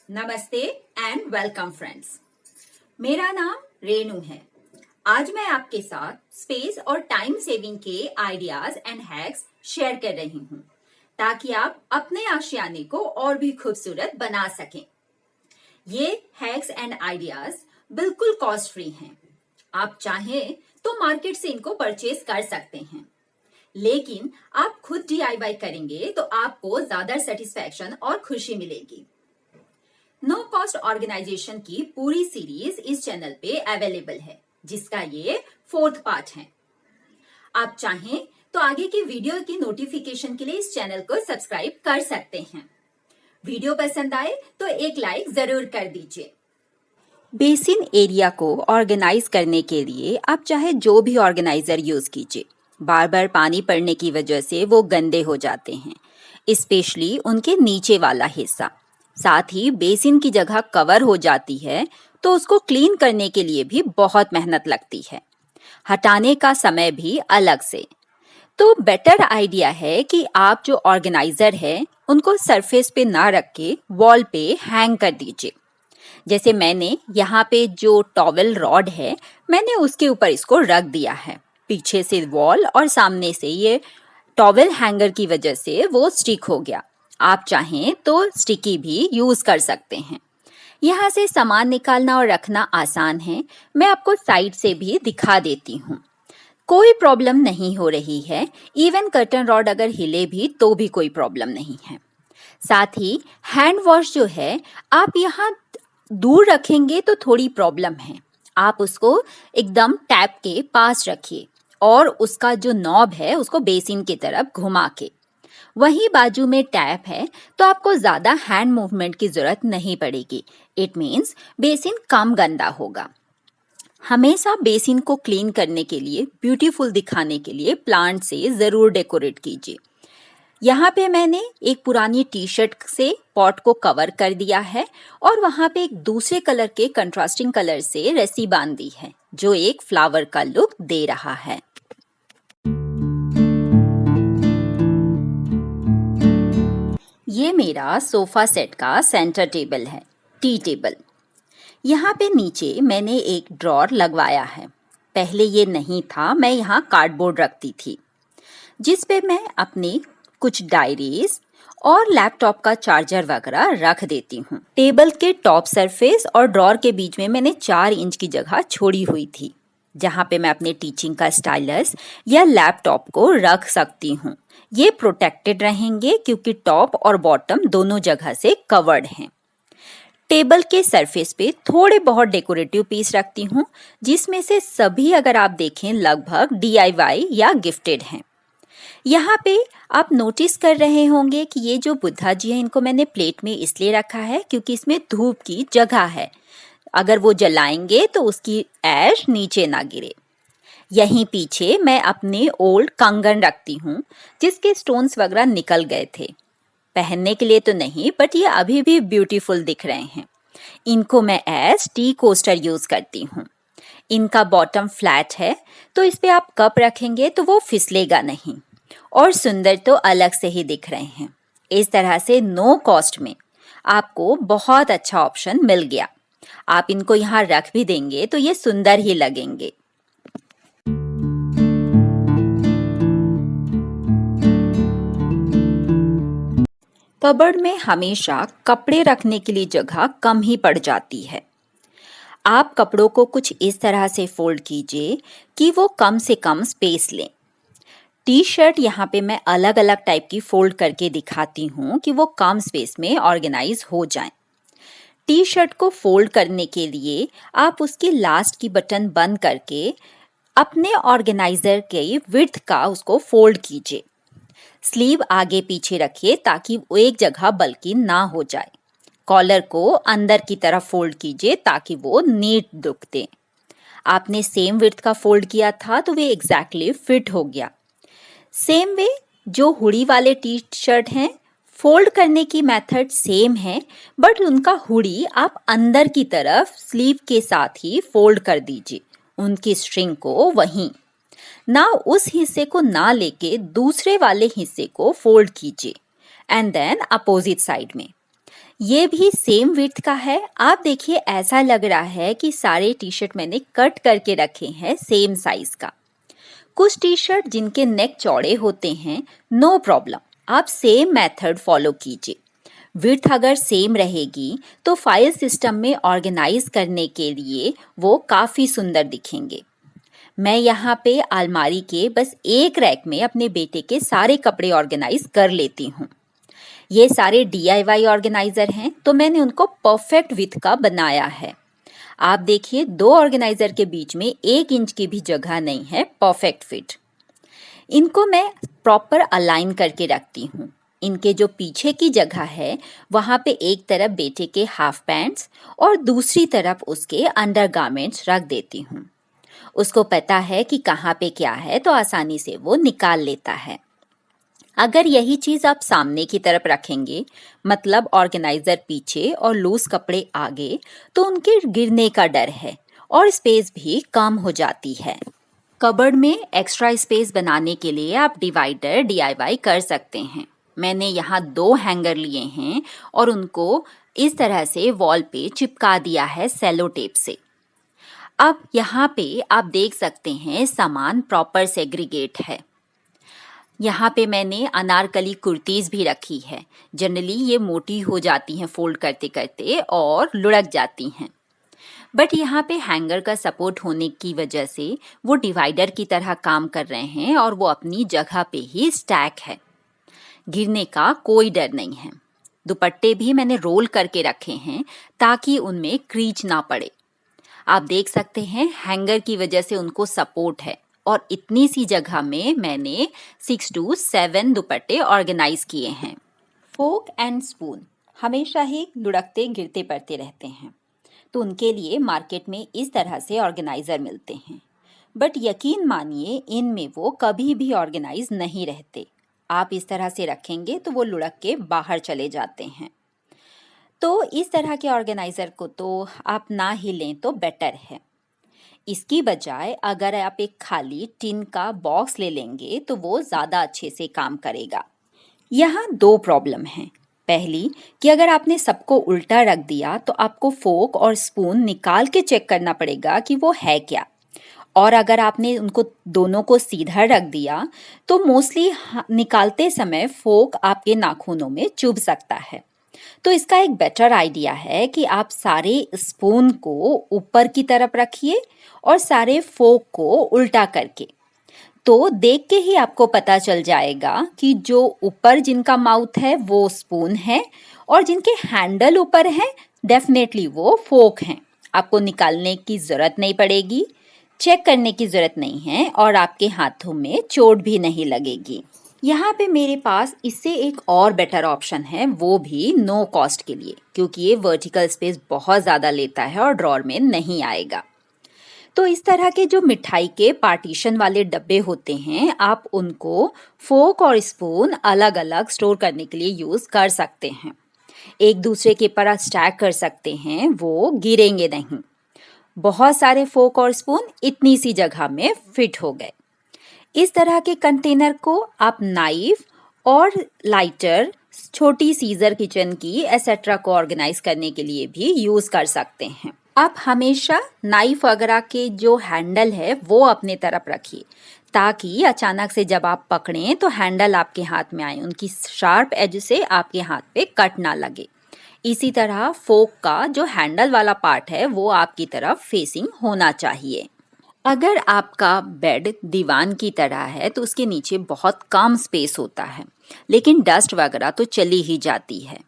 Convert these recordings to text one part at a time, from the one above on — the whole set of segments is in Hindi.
नमस्ते एंड वेलकम फ्रेंड्स। मेरा नाम रेनू है। आज मैं आपके साथ स्पेस और टाइम सेविंग के आइडियाज एंड हैक्स शेयर कर रही हूँ ताकि आप अपने आशियाने को और भी खूबसूरत बना सकें। ये हैक्स एंड आइडियाज बिल्कुल कॉस्ट फ्री हैं। आप चाहें तो मार्केट से इनको परचेज कर सकते हैं, लेकिन आप खुद DIY करेंगे तो आपको ज्यादा सेटिस्फैक्शन और खुशी मिलेगी। नो कॉस्ट ऑर्गेनाइजेशन की पूरी सीरीज इस चैनल पे अवेलेबल है, जिसका ये 4th पार्ट है। आप चाहें तो आगे की वीडियो की नोटिफिकेशन के लिए इस चैनल को सब्सक्राइब कर सकते हैं। वीडियो पसंद आए तो एक लाइक जरूर कर दीजिए। बेसिन एरिया को ऑर्गेनाइज करने के लिए आप चाहे जो भी ऑर्गेनाइजर यूज कीजिए, बार बार पानी पड़ने की वजह से वो गंदे हो जाते हैं, स्पेशली उनके नीचे वाला हिस्सा। साथ ही बेसिन की जगह कवर हो जाती है तो उसको क्लीन करने के लिए भी बहुत मेहनत लगती है, हटाने का समय भी अलग से। तो बेटर आइडिया है कि आप जो ऑर्गेनाइजर है उनको सरफेस पे ना रख के वॉल पे हैंग कर दीजिए। जैसे मैंने यहाँ पे जो टॉवेल रॉड है, मैंने उसके ऊपर इसको रख दिया है। पीछे से वॉल और सामने से ये टॉवेल हैंगर की वजह से वो स्टिक हो गया। आप चाहें तो स्टिकी भी यूज कर सकते हैं। यहाँ से सामान निकालना और रखना आसान है। मैं आपको साइड से भी दिखा देती हूँ। कोई प्रॉब्लम नहीं हो रही है। इवन कर्टन रॉड अगर हिले भी तो भी कोई प्रॉब्लम नहीं है। साथ ही हैंड वॉश जो है, आप यहाँ दूर रखेंगे तो थोड़ी प्रॉब्लम है। आप उसको एकदम टैप के पास रखिए और उसका जो नॉब है उसको बेसिन की तरफ घुमा के। वही बाजू में टैप है तो आपको ज़्यादा हैंड मूवमेंट की ज़रूरत नहीं पड़ेगी। इट मीन्स बेसिन कम गंदा होगा। हमेशा बेसिन को क्लीन करने के लिए, ब्यूटीफुल दिखाने के लिए प्लांट से ज़रूर डेकोरेट कीजिए। यहाँ पे मैंने एक पुरानी टी-शर्ट से पॉट को कवर कर दिया है और वहाँ पे एक दूसरे कलर के कंट्रास्टिंग कलर से रस्सी बांध दी है, जो एक फ्लावर का लुक दे रहा है। ये मेरा सोफा सेट का सेंटर टेबल है, टी टेबल। यहाँ पे नीचे मैंने एक ड्रॉर लगवाया है। पहले ये नहीं था, मैं यहाँ कार्डबोर्ड रखती थी, जिस पे मैं अपने कुछ डायरीज और लैपटॉप का चार्जर वगैरह रख देती हूँ। टेबल के टॉप सरफेस और ड्रॉर के बीच में मैंने 4 इंच की जगह छोड़ी हुई थी, जहाँ पे मैं अपने टीचिंग का स्टाइलस या लैपटॉप को रख सकती हूँ। ये प्रोटेक्टेड रहेंगे क्योंकि टॉप और बॉटम दोनों जगह से कवर्ड हैं। टेबल के सरफेस पे थोड़े बहुत डेकोरेटिव पीस रखती हूँ, जिसमें से सभी अगर आप देखें लगभग DIY या गिफ्टेड हैं। यहाँ पे आप नोटिस कर रहे होंगे कि ये जो बुद्धा जी हैं, इनको मैंने प्लेट में इसलिए रखा है क्योंकि इसमें धूप की जगह है। अगर वो जलाएंगे तो उसकी ऐश नीचे ना गिरे। यहीं पीछे मैं अपने ओल्ड कंगन रखती हूँ, जिसके स्टोन्स वगैरह निकल गए थे। पहनने के लिए तो नहीं, बट ये अभी भी ब्यूटीफुल दिख रहे हैं। इनको मैं एज टी कोस्टर यूज करती हूँ। इनका बॉटम फ्लैट है तो इस पे आप कप रखेंगे तो वो फिसलेगा नहीं, और सुंदर तो अलग से ही दिख रहे हैं। इस तरह से नो कॉस्ट में आपको बहुत अच्छा ऑप्शन मिल गया। आप इनको यहाँ रख भी देंगे तो ये सुंदर ही लगेंगे। कबर्ड में हमेशा कपड़े रखने के लिए जगह कम ही पड़ जाती है। आप कपड़ों को कुछ इस तरह से फोल्ड कीजिए कि वो कम से कम स्पेस लें। टी-शर्ट यहाँ पे मैं अलग अलग टाइप की फोल्ड करके दिखाती हूँ कि वो कम स्पेस में ऑर्गेनाइज हो जाएं। टी-शर्ट को फोल्ड करने के लिए आप उसकी लास्ट की बटन बंद करके अपने ऑर्गेनाइजर के विड्थ का उसको फोल्ड कीजिए। स्लीव आगे पीछे रखिए ताकि वो एक जगह बल्कि ना हो जाए। कॉलर को अंदर की तरफ फोल्ड कीजिए ताकि वो नीट दिखे। आपने सेम विड्थ का फोल्ड किया था तो वे एग्जैक्टली फिट हो गया। सेम वे जो हुडी वाले टी-शर्ट हैं, फोल्ड करने की मेथड सेम है, बट उनका हुडी आप अंदर की तरफ स्लीव के साथ ही फोल्ड कर दीजिए। उनकी स्ट्रिंग को वहीं ना, उस हिस्से को ना लेके दूसरे वाले हिस्से को फोल्ड कीजिए एंड देन अपोजिट साइड में। ये भी सेम विड्थ का है। आप देखिए, ऐसा लग रहा है कि सारे टी शर्ट मैंने कट करके रखे हैं सेम साइज का। कुछ टी शर्ट जिनके नेक चौड़े होते हैं, नो प्रॉब्लम, आप सेम मेथड फॉलो कीजिए। विड्थ अगर सेम रहेगी तो फाइल सिस्टम में ऑर्गेनाइज करने के लिए वो काफ़ी सुंदर दिखेंगे। मैं यहाँ पे अलमारी के बस एक रैक में अपने बेटे के सारे कपड़े ऑर्गेनाइज कर लेती हूँ। ये सारे DIY ऑर्गेनाइजर हैं, तो मैंने उनको परफेक्ट विड्थ का बनाया है। आप देखिए, दो ऑर्गेनाइजर के बीच में 1 इंच की भी जगह नहीं है, परफेक्ट फिट। इनको मैं प्रॉपर अलाइन करके रखती हूँ। इनके जो पीछे की जगह है, वहाँ पे एक तरफ बेटे के हाफ पैंट्स और दूसरी तरफ उसके अंडरगारमेंट्स रख देती हूँ। उसको पता है कि कहाँ पे क्या है, तो आसानी से वो निकाल लेता है। अगर यही चीज़ आप सामने की तरफ रखेंगे, मतलब ऑर्गेनाइजर पीछे और लूज कपड़े आगे, तो उनके गिरने का डर है और स्पेस भी कम हो जाती है। कबर्ड में एक्स्ट्रा स्पेस बनाने के लिए आप डिवाइडर DIY कर सकते हैं। मैंने यहाँ 2 हैंगर लिए हैं और उनको इस तरह से वॉल पे चिपका दिया है सेलो टेप से। अब यहाँ पे आप देख सकते हैं सामान प्रॉपर सेग्रीगेट है। यहाँ पे मैंने अनारकली कुर्तीज़ भी रखी है। जनरली ये मोटी हो जाती हैं फोल्ड करते करते और लुढ़क जाती हैं, बट यहाँ पे हैंगर का सपोर्ट होने की वजह से वो डिवाइडर की तरह काम कर रहे हैं और वो अपनी जगह पे ही स्टैक है। गिरने का कोई डर नहीं है। दुपट्टे भी मैंने रोल करके रखे हैं ताकि उनमें क्रीच ना पड़े। आप देख सकते हैं हैंगर की वजह से उनको सपोर्ट है और इतनी सी जगह में मैंने 6 to 7 दुपट्टे ऑर्गेनाइज किए हैं। फोक एंड स्पून हमेशा ही लुढ़कते गिरते पड़ते रहते हैं, तो उनके लिए मार्केट में इस तरह से ऑर्गेनाइज़र मिलते हैं, बट यकीन मानिए इनमें वो कभी भी ऑर्गेनाइज नहीं रहते। आप इस तरह से रखेंगे तो वो लुढ़क के बाहर चले जाते हैं। तो इस तरह के ऑर्गेनाइज़र को तो आप ना ही लें तो बेटर है। इसकी बजाय अगर आप एक खाली टिन का बॉक्स ले लेंगे तो वो ज़्यादा अच्छे से काम करेगा। यहाँ 2 प्रॉब्लम हैं। पहली कि अगर आपने सबको उल्टा रख दिया तो आपको फोक और स्पून निकाल के चेक करना पड़ेगा कि वो है क्या, और अगर आपने उनको दोनों को सीधा रख दिया तो मोस्टली निकालते समय फोक आपके नाखूनों में चुभ सकता है। तो इसका एक बेटर आइडिया है कि आप सारे स्पून को ऊपर की तरफ रखिए और सारे फोक को उल्टा करके। तो देख के ही आपको पता चल जाएगा कि जो ऊपर जिनका माउथ है वो स्पून है और जिनके हैंडल ऊपर है डेफिनेटली वो फोक हैं। आपको निकालने की ज़रूरत नहीं पड़ेगी, चेक करने की ज़रूरत नहीं है और आपके हाथों में चोट भी नहीं लगेगी। यहाँ पे मेरे पास इससे एक और बेटर ऑप्शन है, वो भी नो कॉस्ट के लिए, क्योंकि ये वर्टिकल स्पेस बहुत ज़्यादा लेता है और ड्रॉर में नहीं आएगा। तो इस तरह के जो मिठाई के पार्टीशन वाले डब्बे होते हैं, आप उनको फोक और स्पून अलग अलग स्टोर करने के लिए यूज़ कर सकते हैं। एक दूसरे के ऊपर स्टैक कर सकते हैं, वो गिरेंगे नहीं। बहुत सारे फोक और स्पून इतनी सी जगह में फिट हो गए। इस तरह के कंटेनर को आप नाइफ और लाइटर, छोटी सीजर किचन की एसेट्रा को ऑर्गेनाइज करने के लिए भी यूज़ कर सकते हैं। आप हमेशा नाइफ वगैरह के जो हैंडल है वो अपने तरफ रखिए, ताकि अचानक से जब आप पकड़ें तो हैंडल आपके हाथ में आए, उनकी शार्प एज से आपके हाथ पे कट ना लगे। इसी तरह फोक का जो हैंडल वाला पार्ट है वो आपकी तरफ फेसिंग होना चाहिए। अगर आपका बेड दीवान की तरह है तो उसके नीचे बहुत कम स्पेस होता है, लेकिन डस्ट वगैरह तो चली ही जाती है।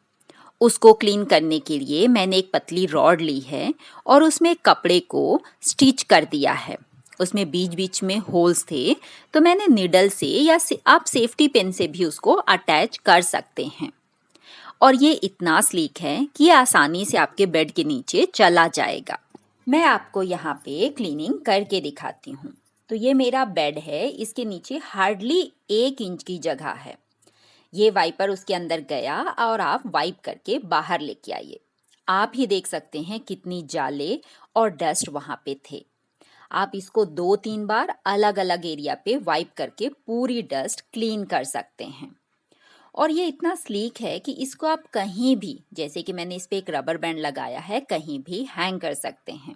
उसको क्लीन करने के लिए मैंने एक पतली रॉड ली है और उसमें कपड़े को स्टिच कर दिया है। उसमें बीच बीच में होल्स थे, तो मैंने निडल से या आप सेफ्टी पिन से भी उसको अटैच कर सकते हैं। और ये इतना स्लीक है कि आसानी से आपके बेड के नीचे चला जाएगा। मैं आपको यहाँ पे क्लीनिंग करके दिखाती हूँ। तो ये मेरा बेड है, इसके नीचे हार्डली 1 इंच की जगह है। ये वाइपर उसके अंदर गया और आप वाइप करके बाहर लेके आइए। आप ही देख सकते हैं कितनी जाले और डस्ट वहाँ पे थे। आप इसको 2-3 बार अलग अलग एरिया पे वाइप करके पूरी डस्ट क्लीन कर सकते हैं। और ये इतना स्लीक है कि इसको आप कहीं भी, जैसे कि मैंने इस पे एक रबर बैंड लगाया है, कहीं भी हैंग कर सकते हैं।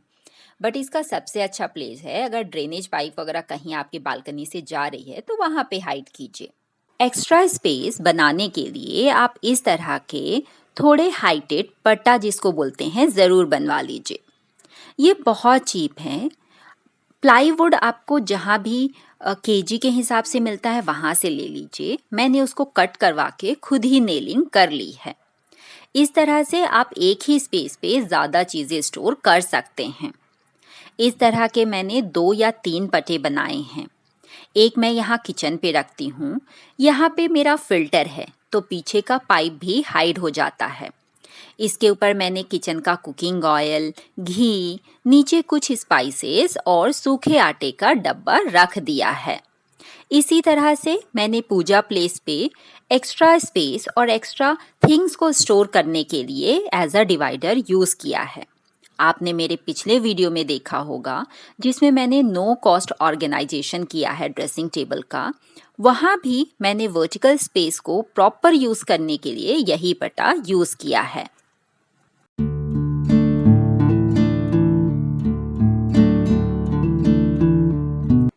बट इसका सबसे अच्छा प्लेस है अगर ड्रेनेज पाइप वगैरह कहीं आपकी बालकनी से जा रही है तो वहाँ पे हाइड कीजिए। एक्स्ट्रा स्पेस बनाने के लिए आप इस तरह के थोड़े हाइटेड पट्टा जिसको बोलते हैं ज़रूर बनवा लीजिए। ये बहुत चीप है। प्लाईवुड आपको जहाँ भी केजी के हिसाब से मिलता है वहाँ से ले लीजिए। मैंने उसको कट करवा के खुद ही नेलिंग कर ली है। इस तरह से आप एक ही स्पेस पे ज़्यादा चीज़ें स्टोर कर सकते हैं। इस तरह के मैंने 2 या 3 पट्टे बनाए हैं। एक मैं यहाँ किचन पे रखती हूँ। यहाँ पे मेरा फिल्टर है तो पीछे का पाइप भी हाइड हो जाता है। इसके ऊपर मैंने किचन का कुकिंग ऑयल, घी, नीचे कुछ स्पाइसेस और सूखे आटे का डब्बा रख दिया है। इसी तरह से मैंने पूजा प्लेस पे एक्स्ट्रा स्पेस और एक्स्ट्रा थिंग्स को स्टोर करने के लिए एज अ डिवाइडर यूज़ किया है। आपने मेरे पिछले वीडियो में देखा होगा जिसमें मैंने नो कॉस्ट ऑर्गेनाइजेशन किया है ड्रेसिंग टेबल का। वहाँ भी मैंने वर्टिकल स्पेस को प्रॉपर यूज़ करने के लिए यही पट्टा यूज़ किया है।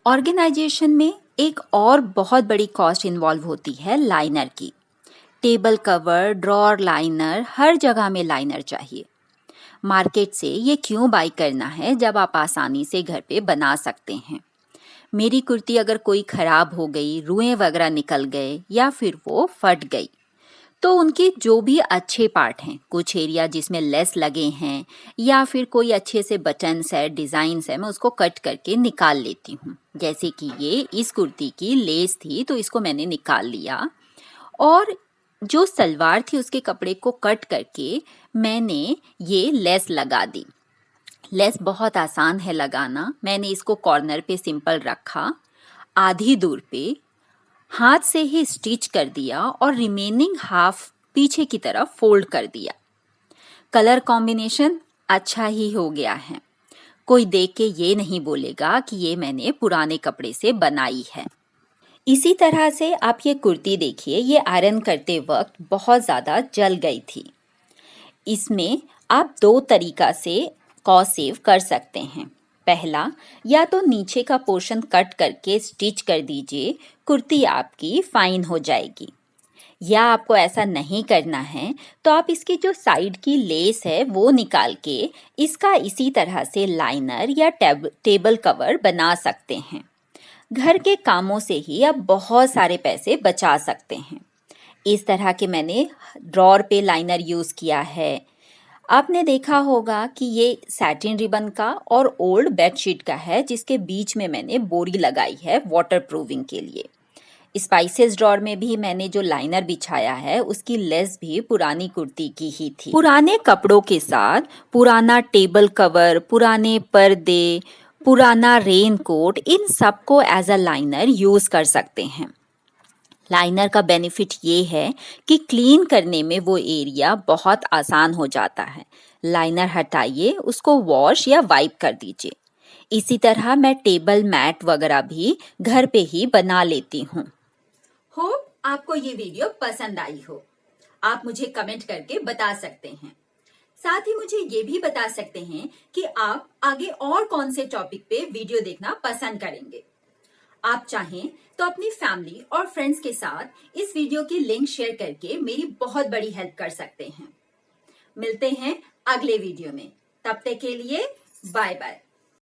ऑर्गेनाइजेशन में एक और बहुत बड़ी कॉस्ट इन्वॉल्व होती है लाइनर की। टेबल कवर, ड्रॉर लाइनर, हर जगह में लाइनर चाहिए। मार्केट से ये क्यों बाई करना है जब आप आसानी से घर पे बना सकते हैं। मेरी कुर्ती अगर कोई ख़राब हो गई, रुएं वगैरह निकल गए या फिर वो फट गई तो उनकी जो भी अच्छे पार्ट हैं, कुछ एरिया जिसमें लेस लगे हैं या फिर कोई अच्छे से बटन्स है, डिज़ाइंस है, मैं उसको कट करके निकाल लेती हूँ। जैसे कि ये इस कुर्ती की लेस थी तो इसको मैंने निकाल लिया और जो सलवार थी उसके कपड़े को कट करके मैंने ये लेस लगा दी। लेस बहुत आसान है लगाना। मैंने इसको कॉर्नर पे सिंपल रखा, आधी दूर पे हाथ से ही स्टिच कर दिया और रिमेनिंग हाफ पीछे की तरफ फोल्ड कर दिया। कलर कॉम्बिनेशन अच्छा ही हो गया है। कोई देख के ये नहीं बोलेगा कि ये मैंने पुराने कपड़े से बनाई है। इसी तरह से आप ये कुर्ती देखिए, ये आयरन करते वक्त बहुत ज़्यादा जल गई थी। इसमें आप 2 तरीका से कॉस्ट सेव कर सकते हैं। पहला, या तो नीचे का पोर्शन कट करके स्टिच कर दीजिए, कुर्ती आपकी फाइन हो जाएगी। या आपको ऐसा नहीं करना है तो आप इसकी जो साइड की लेस है वो निकाल के इसका इसी तरह से लाइनर या टेबल कवर बना सकते हैं। घर के कामों से ही आप बहुत सारे पैसे बचा सकते हैं। इस तरह के मैंने ड्रॉर पे लाइनर यूज़ किया है। आपने देखा होगा कि ये सैटिन रिबन का और ओल्ड बेडशीट का है जिसके बीच में मैंने बोरी लगाई है वाटर प्रूविंग के लिए। स्पाइसेस ड्रॉर में भी मैंने जो लाइनर बिछाया है उसकी लेस भी पुरानी कुर्ती की ही थी। पुराने कपड़ों के साथ पुराना टेबल कवर, पुराने पर्दे, पुराना रेन कोट, इन सबको एज अ लाइनर यूज़ कर सकते हैं। लाइनर का बेनिफिट ये है कि क्लीन करने में वो एरिया बहुत आसान हो जाता है। लाइनर हटाइए, उसको वॉश या वाइप कर दीजिए। इसी तरह मैं टेबल मैट वगैरह भी घर पे ही बना लेती हूँ। होप आपको ये वीडियो पसंद आई हो। आप मुझे कमेंट करके बता सकते हैं। साथ ही मुझे ये भी बता सकते हैं कि आप आगे और कौन से टॉपिक पे वीडियो देखना पसंद करेंगे। आप चाहें तो अपनी फैमिली और फ्रेंड्स के साथ इस वीडियो की लिंक शेयर करके मेरी बहुत बड़ी हेल्प कर सकते हैं। मिलते हैं अगले वीडियो में। तब तक के लिए बाय बाय।